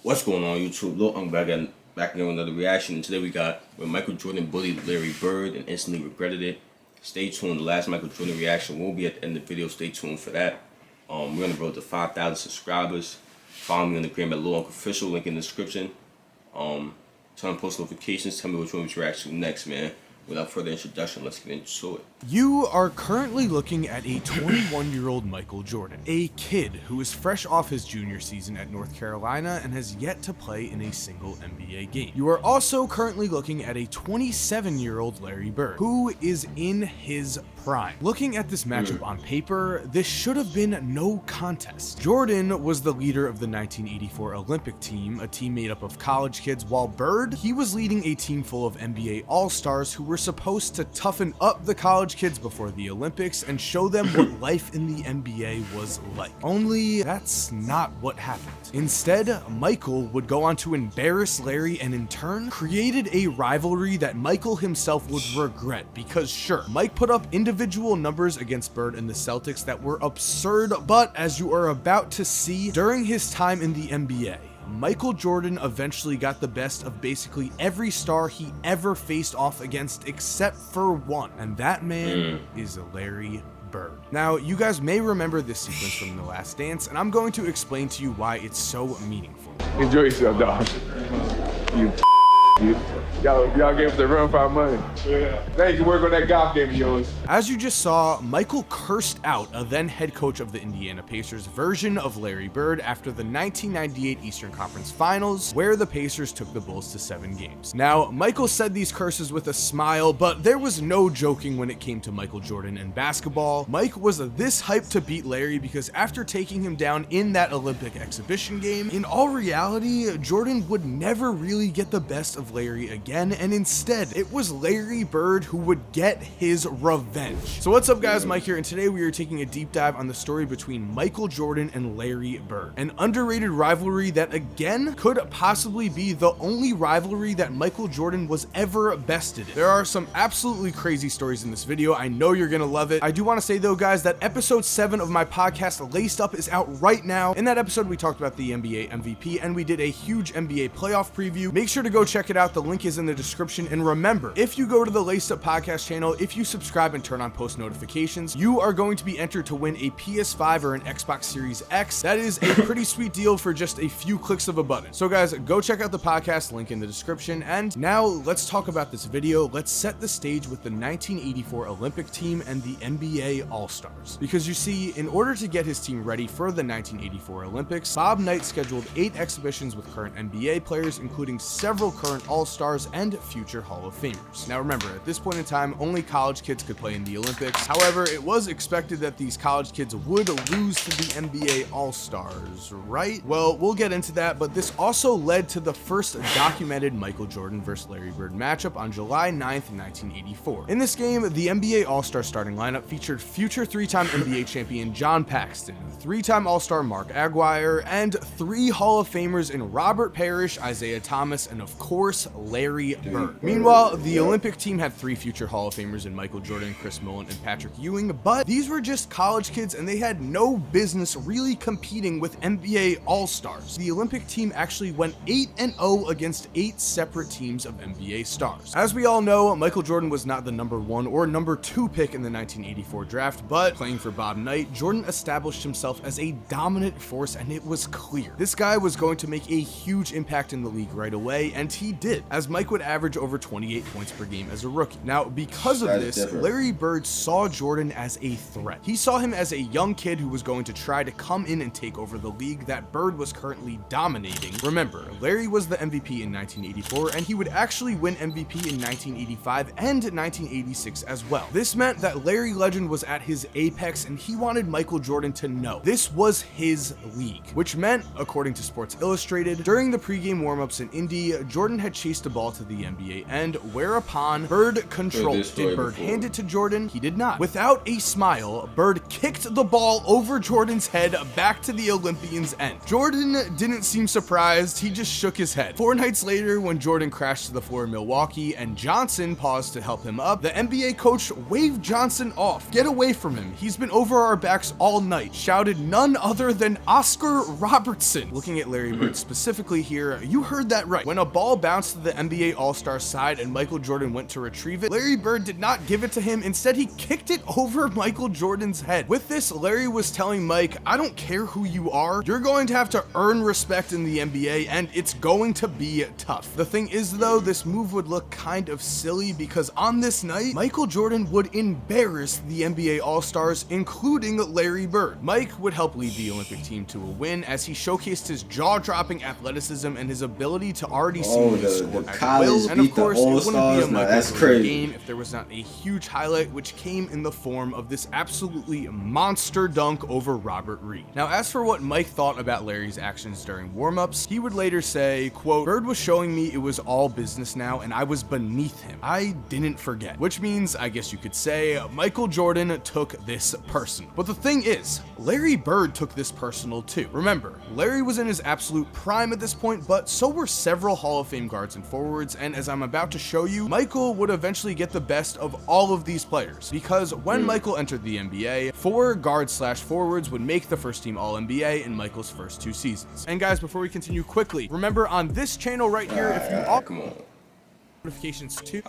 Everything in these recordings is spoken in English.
What's going on, YouTube? Look, I'm back again with another reaction. And today we got when Michael Jordan bullied Larry Bird and instantly regretted it. Stay tuned. The last Michael Jordan reaction will be at the end of the video. Stay tuned for that. We're on the road to 5,000 subscribers. Follow me on the gram at Lil Uncle Official. Link in the description. Turn on post notifications. Tell me which one we should react to next, man. Without further introduction, let's get into it. You are currently looking at a 21-year-old Michael Jordan, a kid who is fresh off his junior season at North Carolina and has yet to play in a single NBA game. You are also currently looking at a 27-year-old Larry Bird, who is in his prime. Looking at this matchup on paper, this should have been no contest. Jordan was the leader of the 1984 Olympic team, a team made up of college kids, while Bird, he was leading a team full of NBA All-Stars who were supposed to toughen up the college kids before the Olympics and show them what life in the NBA was like. Only that's not what happened. Instead, Michael would go on to embarrass Larry and in turn created a rivalry that Michael himself would regret, because sure, Mike put up individual numbers against Bird and the Celtics that were absurd, but as you are about to see, during his time in the NBA, Michael Jordan eventually got the best of basically every star he ever faced off against except for one, and that man is Larry Bird. Now, you guys may remember this sequence from The Last Dance, and I'm going to explain to you why it's so meaningful. Enjoy yourself, dog. Y'all gave us the run for our money. Yeah. Now you can work on that golf game of yours. As you just saw, Michael cursed out a then head coach of the Indiana Pacers version of Larry Bird after the 1998 Eastern Conference Finals, where the Pacers took the Bulls to 7 games. Now, Michael said these curses with a smile, but there was no joking when it came to Michael Jordan and basketball. Mike was this hyped to beat Larry because after taking him down in that Olympic exhibition game, in all reality, Jordan would never really get the best of Larry again, and instead it was Larry Bird who would get his revenge. So what's up, guys? Mike here, and today we are taking a deep dive on the story between Michael Jordan and Larry Bird, an underrated rivalry that again could possibly be the only rivalry that Michael Jordan was ever bested in. There are some absolutely crazy stories in this video. I know you're gonna love it. I do want to say though, guys, that episode 7 of my podcast Laced Up is out right now. In that episode we talked about the NBA MVP and we did a huge NBA playoff preview. Make sure to go check it out. The link is in the description, and remember, if you go to the Laced Up podcast channel, if you subscribe and turn on post notifications, you are going to be entered to win a PS5 or an Xbox Series X. That is a pretty sweet deal for just a few clicks of a button. So guys, go check out the podcast, link in the description, and now let's talk about this video. Let's set the stage with the 1984 Olympic team and the NBA All-Stars. Because you see, in order to get his team ready for the 1984 Olympics, Bob Knight scheduled 8 exhibitions with current NBA players, including several current All-Stars and future Hall of Famers. Now remember, at this point in time, only college kids could play in the Olympics. However, it was expected that these college kids would lose to the NBA All-Stars, right? Well, we'll get into that, but this also led to the first documented Michael Jordan versus Larry Bird matchup on July 9th, 1984. In this game, the NBA All-Star starting lineup featured future 3-time NBA champion John Paxson, 3-time All-Star Mark Aguirre, and 3 Hall of Famers in Robert Parrish, Isaiah Thomas, and of course, Larry Bird. Meanwhile, the Olympic team had 3 future Hall of Famers in Michael Jordan, Chris Mullin, and Patrick Ewing, but these were just college kids and they had no business really competing with NBA All-Stars. The Olympic team actually went 8-0 against 8 separate teams of NBA stars. As we all know, Michael Jordan was not the number 1 or number 2 pick in the 1984 draft, but playing for Bob Knight, Jordan established himself as a dominant force, and it was clear this guy was going to make a huge impact in the league right away, and he did, as Mike would average over 28 points per game as a rookie. Now, because of this, Larry Bird saw Jordan as a threat. He saw him as a young kid who was going to try to come in and take over the league that Bird was currently dominating. Remember, Larry was the MVP in 1984, and he would actually win MVP in 1985 and 1986 as well. This meant that Larry Legend was at his apex, and he wanted Michael Jordan to know this was his league, which meant, according to Sports Illustrated, during the pregame warmups in Indy, Jordan had chased the ball to the NBA end, whereupon Bird controlled. Did Bird hand it to Jordan? He did not. Without a smile, Bird kicked the ball over Jordan's head back to the Olympians' end. Jordan didn't seem surprised, he just shook his head. 4 nights later, when Jordan crashed to the floor in Milwaukee and Johnson paused to help him up, the NBA coach waved Johnson off. Get away from him, he's been over our backs all night, shouted none other than Oscar Robertson. Looking at Larry Bird specifically here, you heard that right. When a ball bounced to the NBA All-Star side and Michael Jordan went to retrieve it, Larry Bird did not give it to him. Instead, he kicked it over Michael Jordan's head. With this, Larry was telling Mike, I don't care who you are, you're going to have to earn respect in the NBA, and it's going to be tough. The thing is though, this move would look kind of silly because on this night, Michael Jordan would embarrass the NBA All-Stars, including Larry Bird. Mike would help lead the Olympic team to a win as he showcased his jaw-dropping athleticism and his ability to already see the score at will. And of course, it wouldn't be a Michael Jordan game if there was not a huge highlight, which came in the form of this absolutely monster dunk over Robert Reed. Now, as for what Mike thought about Larry's actions during warm-ups, he would later say, quote, Bird was showing me it was all business now and I was beneath him. I didn't forget. Which means, I guess you could say, Michael Jordan took this personal. But the thing is, Larry Bird took this personal too. Remember, Larry was in his absolute prime at this point, but so were several Hall of Fame guards and forwards, and as I'm about to show you, Michael would eventually get the best of all of these players, because when Michael entered the NBA, 4 guards/forwards would make the first team All-NBA in Michael's first 2 seasons. And guys, before we continue quickly, remember on this channel right here, if you all come on. Notifications too.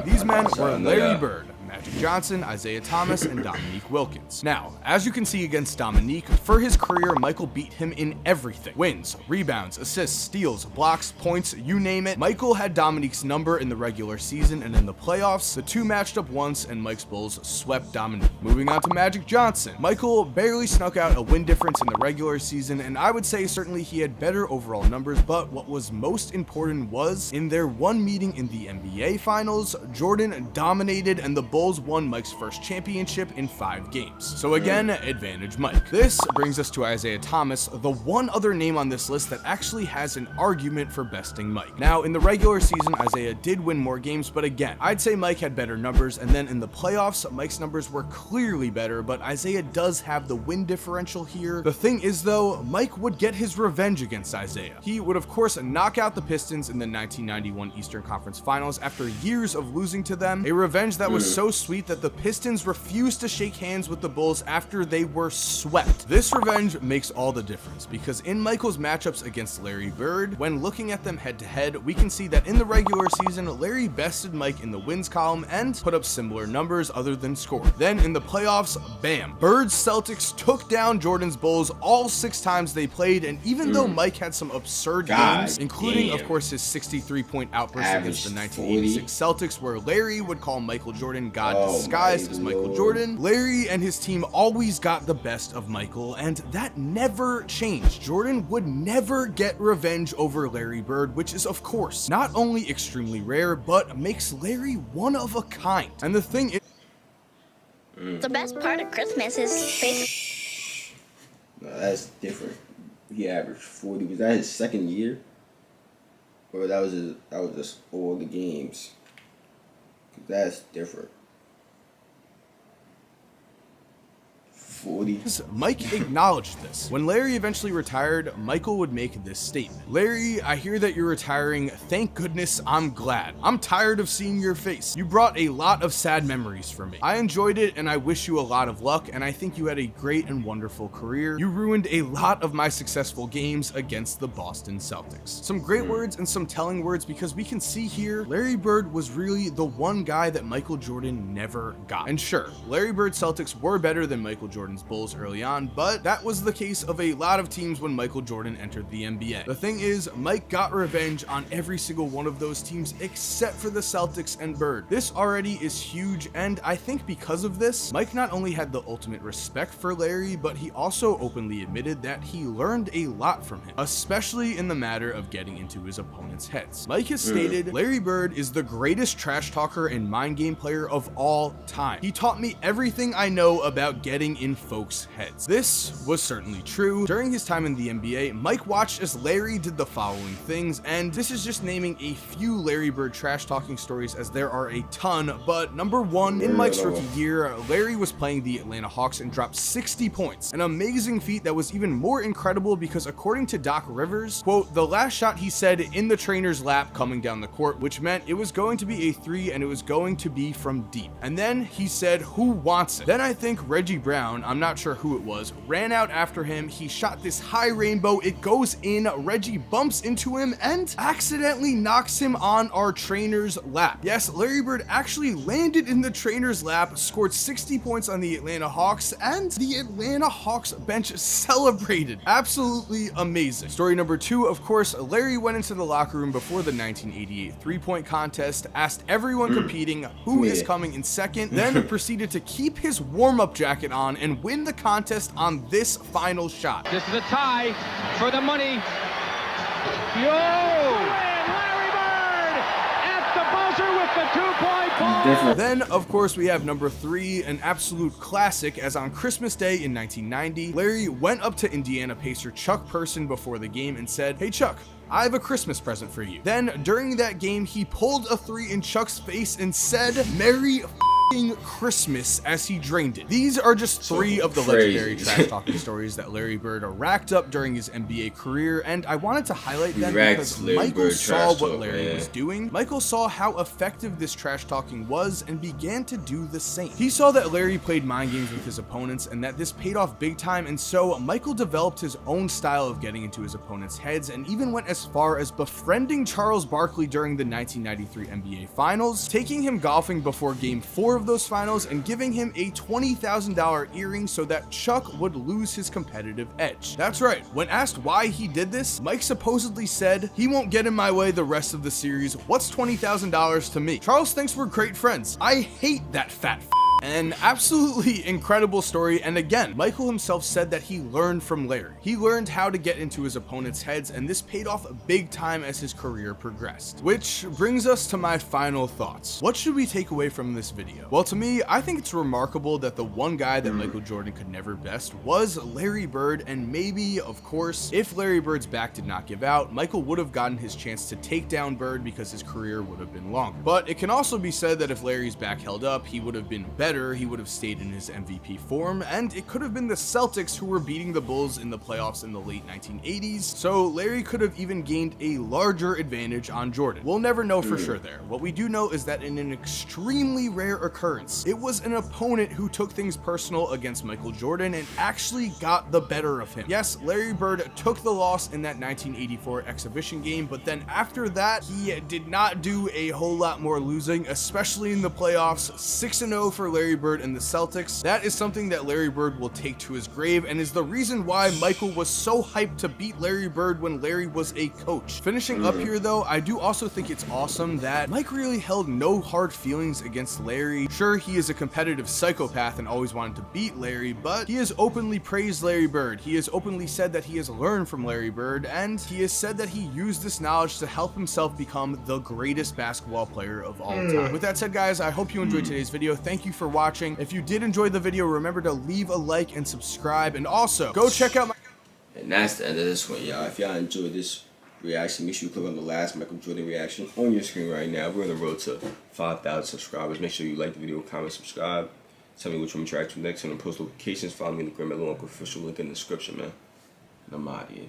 These men were Larry Bird, Magic Johnson, Isaiah Thomas, and Dominique Wilkins. Now, as you can see against Dominique, for his career, Michael beat him in everything. Wins, rebounds, assists, steals, blocks, points, you name it. Michael had Dominique's number in the regular season, and in the playoffs, the two matched up once, and Mike's Bulls swept Dominique. Moving on to Magic Johnson. Michael barely snuck out a win difference in the regular season, and I would say certainly he had better overall numbers, but what was most important was, in their one meeting in the NBA Finals, Jordan dominated, and the Bulls won Mike's first championship in 5 games. So again, advantage Mike. This brings us to Isaiah Thomas, the one other name on this list that actually has an argument for besting Mike. Now, in the regular season, Isaiah did win more games, but again, I'd say Mike had better numbers, and then in the playoffs, Mike's numbers were clearly better, but Isaiah does have the win differential here. The thing is though, Mike would get his revenge against Isaiah. He would of course knock out the Pistons in the 1991 Eastern Conference Finals after years of losing to them, a revenge that was so sweet that the Pistons refused to shake hands with the Bulls after they were swept. This revenge makes all the difference, because in Michael's matchups against Larry Bird, when looking at them head to head, we can see that in the regular season, Larry bested Mike in the wins column and put up similar numbers other than score. Then in the playoffs, bam, Bird's Celtics took down Jordan's Bulls all 6 times they played, and even though Mike had some absurd games, including of course his 63-point outburst against the 1986 Celtics, where Larry would call Michael Jordan God disguised as Michael Jordan, Larry and his team always got the best of Michael, and that never changed. Jordan would never get revenge over Larry Bird, which is of course not only extremely rare, but makes Larry one of a kind. And the thing is, the best part of Christmas is no, that's different. He averaged 40. Was that his second year? Or that was just all the games? That's different. 40. Mike acknowledged this. When Larry eventually retired, Michael would make this statement. Larry, I hear that you're retiring. Thank goodness, I'm glad. I'm tired of seeing your face. You brought a lot of sad memories for me. I enjoyed it and I wish you a lot of luck, and I think you had a great and wonderful career. You ruined a lot of my successful games against the Boston Celtics. Some great words and some telling words, because we can see here, Larry Bird was really the one guy that Michael Jordan never got. And sure, Larry Bird's Celtics were better than Michael Jordan's Bulls early on, but that was the case of a lot of teams when Michael Jordan entered the NBA. The thing is, Mike got revenge on every single one of those teams except for the Celtics and Bird. This already is huge, and I think because of this, Mike not only had the ultimate respect for Larry, but he also openly admitted that he learned a lot from him, especially in the matter of getting into his opponent's heads. Mike has stated, Larry Bird is the greatest trash talker and mind game player of all time. He taught me everything I know about getting in folks' heads. This was certainly true. During his time in the NBA, Mike watched as Larry did the following things, and this is just naming a few Larry Bird trash talking stories as there are a ton, but number one, in Mike's rookie year, Larry was playing the Atlanta Hawks and dropped 60 points, an amazing feat that was even more incredible because according to Doc Rivers, quote, the last shot he said in the trainer's lap coming down the court, which meant it was going to be a three and it was going to be from deep. And then he said, who wants it? Then I think Reggie Brown, I'm not sure who it was, ran out after him. He shot this high rainbow. It goes in. Reggie bumps into him and accidentally knocks him on our trainer's lap. Yes, Larry Bird actually landed in the trainer's lap, scored 60 points on the Atlanta Hawks, and the Atlanta Hawks bench celebrated. Absolutely amazing. Story number two, of course, Larry went into the locker room before the 1988 three-point contest, asked everyone competing who is coming in second, then proceeded to keep his warm-up jacket on and win the contest on this final shot. This is a tie for the money. Yo! Larry Bird at the buzzer with the two-point ball. Then, of course, we have number three, an absolute classic, as on Christmas Day in 1990, Larry went up to Indiana Pacer Chuck Person before the game and said, hey Chuck, I have a Christmas present for you. Then, during that game, he pulled a three in Chuck's face and said, Merry Christmas as he drained it. These are just three of the legendary trash talking stories that Larry Bird racked up during his NBA career, and I wanted to highlight them because Michael saw what Larry was doing. Michael saw how effective this trash talking was and began to do the same. He saw that Larry played mind games with his opponents and that this paid off big time, and so Michael developed his own style of getting into his opponents' heads and even went as far as befriending Charles Barkley during the 1993 NBA Finals, taking him golfing before Game 4 of those finals and giving him a $20,000 earring so that Chuck would lose his competitive edge. That's right, when asked why he did this, Mike supposedly said, he won't get in my way the rest of the series. What's $20,000 to me? Charles thinks we're great friends. I hate that fat f***. An absolutely incredible story, and again, Michael himself said that he learned from Larry. He learned how to get into his opponent's heads, and this paid off big time as his career progressed. Which brings us to my final thoughts. What should we take away from this video? Well, to me, I think it's remarkable that the one guy that Michael Jordan could never best was Larry Bird, and maybe, of course, if Larry Bird's back did not give out, Michael would have gotten his chance to take down Bird because his career would have been longer. But it can also be said that if Larry's back held up, he would have been better, he would have stayed in his MVP form, and it could have been the Celtics who were beating the Bulls in the playoffs in the late 1980s, so Larry could have even gained a larger advantage on Jordan. We'll never know for sure there. What we do know is that in an extremely rare occurrence, it was an opponent who took things personal against Michael Jordan and actually got the better of him. Yes, Larry Bird took the loss in that 1984 exhibition game, but then after that, he did not do a whole lot more losing, especially in the playoffs. 6-0 for Larry Bird and the Celtics. That is something that Larry Bird will take to his grave and is the reason why Michael was so hyped to beat Larry Bird when Larry was a coach. Finishing up here though, I do also think it's awesome that Mike really held no hard feelings against Larry. Sure, he is a competitive psychopath and always wanted to beat Larry, but he has openly praised Larry Bird. He has openly said that he has learned from Larry Bird, and he has said that he used this knowledge to help himself become the greatest basketball player of all time. With that said, guys, I hope you enjoyed today's video. Thank you for watching. If you did enjoy the video, remember to leave a like and subscribe, and also go check out my... And that's the end of this one, y'all. If y'all enjoyed this reaction, make sure you click on the last Michael Jordan reaction on your screen right now. We're on the road to 5,000 subscribers. Make sure you like the video, comment, subscribe. Tell me which one to try to next, and post notifications. Follow me in the Gram at Uncle Official, link in the description, man. And I'm out here.